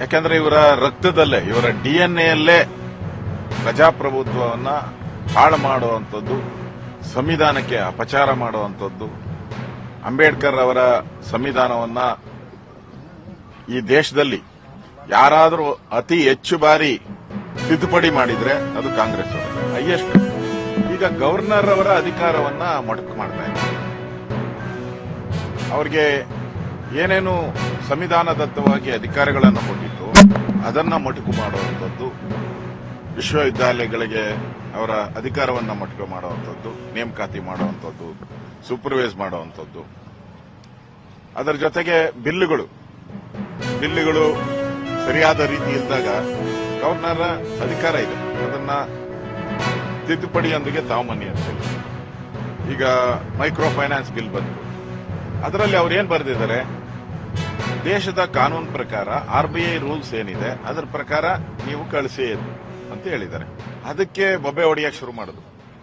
ಯಾಕಂದ್ರೆ ಇವರ ರಕ್ತದಲ್ಲೇ, ಇವರ DNA ಪ್ರಜಾಪ್ರಭುತ್ವವನ್ನ ಹಾಳು ಮಾಡುವಂಥದ್ದು, ಸಂವಿಧಾನಕ್ಕೆ ಅಪಚಾರ ಮಾಡುವಂಥದ್ದು, ಅಂಬೇಡ್ಕರ್ ಅವರ ಸಂವಿಧಾನವನ್ನ ಈ ದೇಶದಲ್ಲಿ ಯಾರಾದರೂ ಅತಿ ಹೆಚ್ಚು ಬಾರಿ ತಿದ್ದುಪಡಿ ಮಾಡಿದ್ರೆ ಅದು ಕಾಂಗ್ರೆಸ್ ಹೈಯೆಸ್ಟ್. ಈಗ ಗವರ್ನರ್ ಅವರ ಅಧಿಕಾರವನ್ನ ಮೊಟಕು ಮಾಡ್ತಾ ಇದ್ದಾರೆ. ಅವ್ರಿಗೆ ಏನೇನು ಸಂವಿಧಾನದತ್ತವಾಗಿ ಅಧಿಕಾರಗಳನ್ನು ಕೊಟ್ಟಿತ್ತು ಅದನ್ನ ಮೊಟಕು ಮಾಡುವಂಥದ್ದು, ವಿಶ್ವವಿದ್ಯಾಲಯಗಳಿಗೆ ಅವರ ಅಧಿಕಾರವನ್ನ ಮೊಟಕು ಮಾಡುವಂಥದ್ದು, ನೇಮಕಾತಿ ಮಾಡುವಂಥದ್ದು, ಸೂಪರ್ವೈಸ್ ಮಾಡುವಂಥದ್ದು. ಅದರ ಜೊತೆಗೆ ಬಿಲ್ಲುಗಳು ಸರಿಯಾದ ರೀತಿ ಇದ್ದಾಗ ಗವರ್ನರ್ ಅಧಿಕಾರ ಇದೆ, ಅದನ್ನ ತಿದ್ದುಪಡಿಯೊಂದಿಗೆ ತಾವು ಅಂತ ಹೇಳಿ. ಈಗ ಮೈಕ್ರೋ ಫೈನಾನ್ಸ್ ಬಿಲ್ ಬಂತು, ಅದರಲ್ಲಿ ಅವ್ರು ಏನ್ ಬರೆದಿದ್ದಾರೆ, ದೇಶದ ಕಾನೂನು ಪ್ರಕಾರ RBI ರೂಲ್ಸ್ ಏನಿದೆ ಅದರ ಪ್ರಕಾರ ನೀವು ಕಳಿಸಿ ಅಂತ ಹೇಳಿದ್ದಾರೆ. ಅದಕ್ಕೆ ಬೊಬ್ಬೆ ಹೊಡೆಯಕ್ಕೆ ಶುರು ಮಾಡಿದ್ರು.